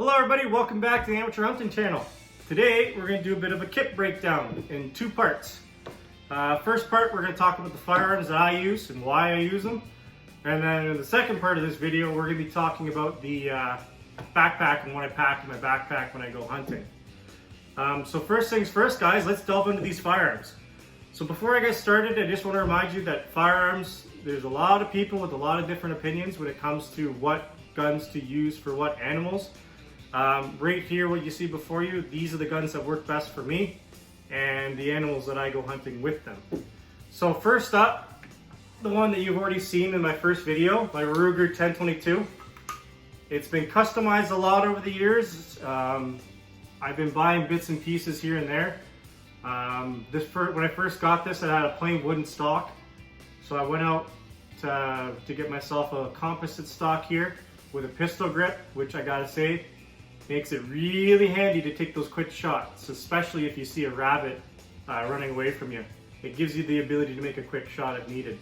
Hello everybody, welcome back to the Amateur Hunting Channel. Today we're going to do a bit of a kit breakdown in two parts. First part, we're going to talk about the firearms that I use and why I use them. And then in the second part of this video, we're going to be talking about the backpack and what I pack in my backpack when I go hunting. So first things first, guys, let's delve into these firearms. So before I get started, I just want to remind you that firearms, there's a lot of people with a lot of different opinions when it comes to what guns to use for what animals. Right here, what you see before you, these are the guns that work best for me and the animals that I go hunting with them. So first up, the one that you've already seen in my first video, my Ruger 1022. It's been customized a lot over the years. I've been buying bits and pieces here and there. When I first got this, it had a plain wooden stock. So I went out to get myself a composite stock here with a pistol grip, which I gotta say, makes it really handy to take those quick shots, especially if you see a rabbit running away from you. It gives you the ability to make a quick shot if needed.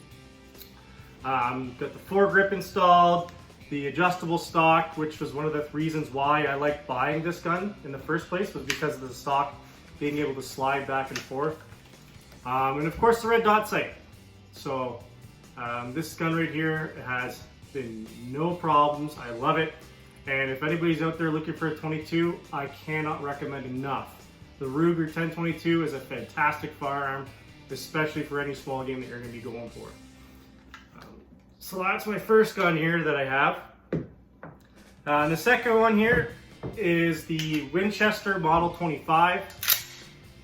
Got the foregrip installed, the adjustable stock, which was one of the reasons why I liked buying this gun in the first place, was because of the stock being able to slide back and forth. And of course the red dot sight. So this gun right here has been no problems. I love it. And if anybody's out there looking for a 22, I cannot recommend enough. The Ruger 1022 is a fantastic firearm, especially for any small game that you're going to be going for. So that's my first gun here that I have. And the second one here is the Winchester Model 25.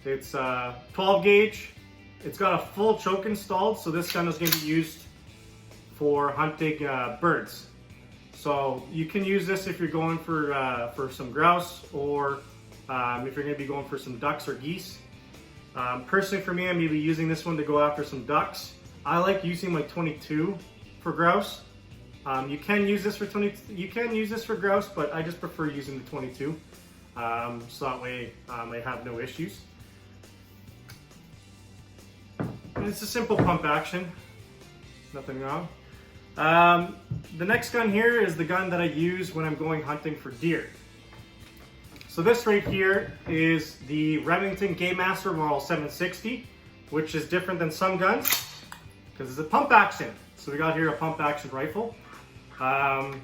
It's 12 gauge. It's got a full choke installed, so this gun is going to be used for hunting birds. So you can use this if you're going for some grouse, or if you're going to be going for some ducks or geese. Personally, for me, I'm maybe using this one to go after some ducks. I like using my 22 for grouse. You can use this for grouse, but I just prefer using the 22. So that way I have no issues. And it's a simple pump action, nothing wrong. The next gun here is the gun that I use when I'm going hunting for deer. So this right here is the Remington Gamemaster Model 760, which is different than some guns because it's a pump action. So we got here a pump action rifle. And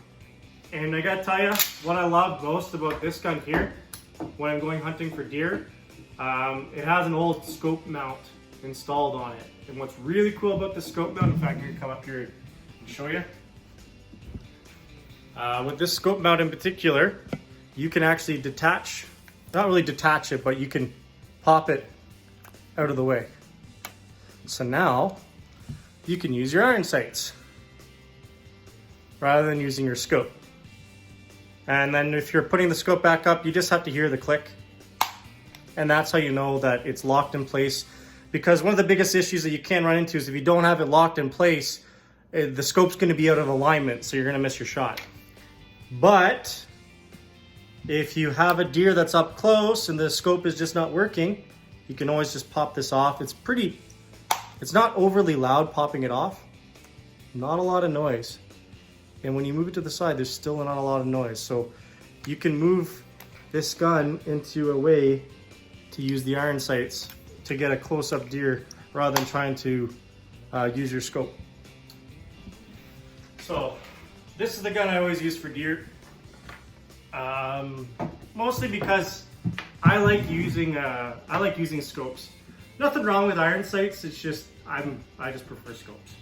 I gotta tell you, what I love most about this gun here when I'm going hunting for deer, it has an old scope mount installed on it. And what's really cool about the scope mount, in fact, I'm gonna come up here and show you. With this scope mount in particular, you can actually detach, not really detach it, but you can pop it out of the way. So now you can use your iron sights rather than using your scope. And then if you're putting the scope back up, you just have to hear the click. And that's how you know that it's locked in place. Because one of the biggest issues that you can run into is if you don't have it locked in place, the scope's going to be out of alignment, so you're going to miss your shot. But if you have a deer that's up close and the scope is just not working, you can always just pop this off. It's not overly loud popping it off, not a lot of noise. And when you move it to the side, there's still not a lot of noise. So you can move this gun into a way to use the iron sights to get a close-up deer rather than trying to use your scope. So this is the gun I always use for deer, mostly because I like using scopes. Nothing wrong with iron sights. It's just I just prefer scopes.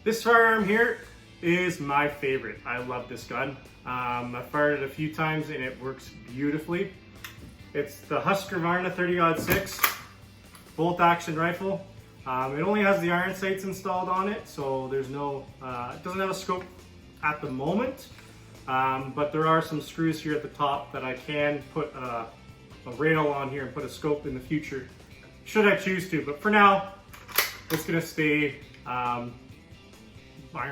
This firearm here is my favorite. I love this gun. I've fired it a few times and it works beautifully. It's the Husqvarna 30-06 bolt action rifle. It only has the iron sights installed on it, so there's no, it doesn't have a scope at the moment, but there are some screws here at the top that I can put a rail on here and put a scope in the future, should I choose to. But for now, it's gonna stay iron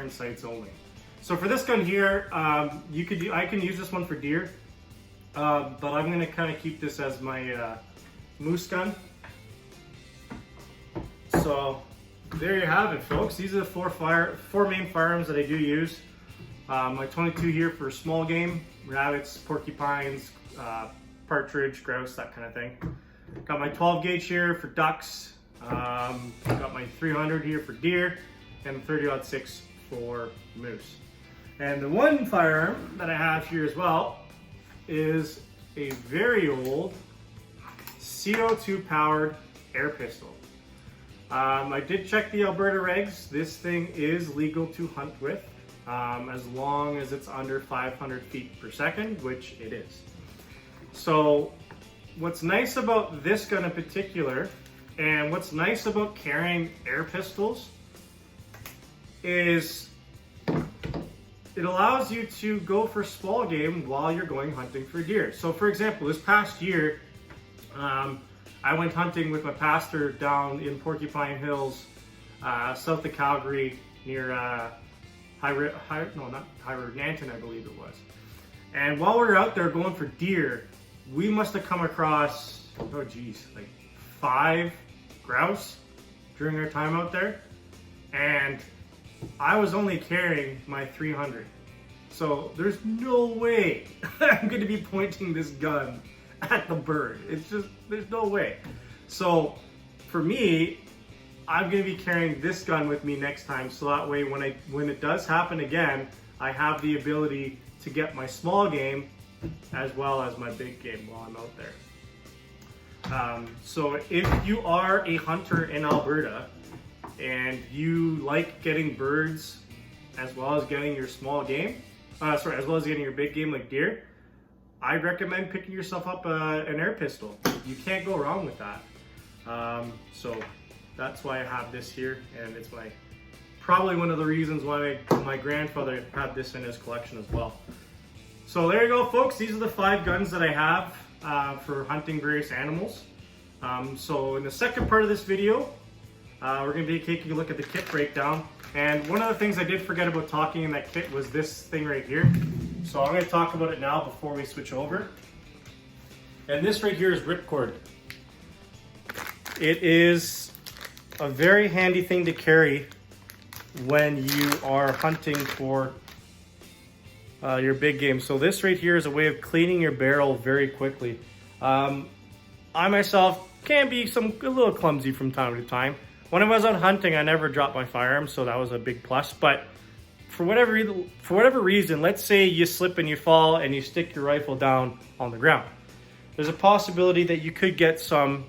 sights only. So for this gun here, I can use this one for deer, but I'm gonna kind of keep this as my moose gun. So there you have it, folks. These are the four main firearms that I do use. My 22 here for small game, rabbits, porcupines, partridge, grouse, that kind of thing. Got my 12 gauge here for ducks. Got my 300 here for deer, and 30-06 for moose. And the one firearm that I have here as well is a very old CO2 powered air pistol. I did check the Alberta regs. This thing is legal to hunt with, as long as it's under 500 feet per second, which it is. So what's nice about this gun in particular, and what's nice about carrying air pistols, is it allows you to go for small game while you're going hunting for deer. So for example, this past year, I went hunting with my pastor down in Porcupine Hills, south of Calgary, near Nanton, I believe it was. And while we were out there going for deer, we must have come across, oh geez, like 5 grouse during our time out there. And I was only carrying my 300. So there's no way I'm gonna be pointing this gun at the bird. It's just, there's no way. So for me, I'm gonna be carrying this gun with me next time, so that way when it does happen again, I have the ability to get my small game as well as my big game while I'm out there. So if you are a hunter in Alberta and you like getting birds as well as getting your small game, as well as getting your big game like deer, I recommend picking yourself up an air pistol. You can't go wrong with that. So that's why I have this here, and it's probably one of the reasons why my grandfather had this in his collection as well. So there you go, folks. These are the 5 guns that I have for hunting various animals. So in the second part of this video, we're going to be taking a look at the kit breakdown. And one of the things I did forget about talking in that kit was this thing right here. So I'm going to talk about it now before we switch over. And this right here is ripcord. It is a very handy thing to carry when you are hunting for your big game. So this right here is a way of cleaning your barrel very quickly. I myself can be a little clumsy from time to time. When I was out hunting, I never dropped my firearm, so that was a big plus. But for whatever reason, let's say you slip and you fall and you stick your rifle down on the ground. There's a possibility that you could get some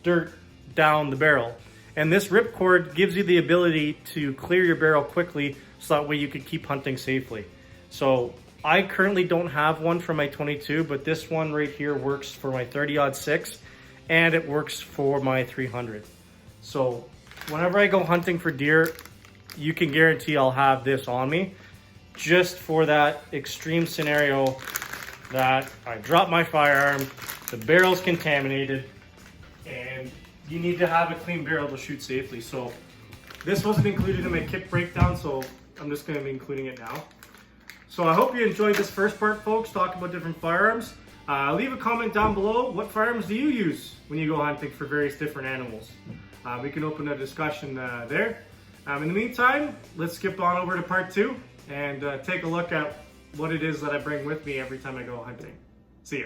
dirt down the barrel. And this ripcord gives you the ability to clear your barrel quickly, so that way you could keep hunting safely. So I currently don't have one for my 22, but this one right here works for my 30-06, and it works for my 300. So whenever I go hunting for deer, you can guarantee I'll have this on me, just for that extreme scenario that I drop my firearm, the barrel's contaminated, and you need to have a clean barrel to shoot safely. So this wasn't included in my kit breakdown, so I'm just going to be including it now. So I hope you enjoyed this first part, folks, talking about different firearms. Leave a comment down below. What firearms do you use when you go hunting for various different animals? We can open a discussion there. In the meantime, let's skip on over to part 2 and take a look at what it is that I bring with me every time I go hunting. See ya.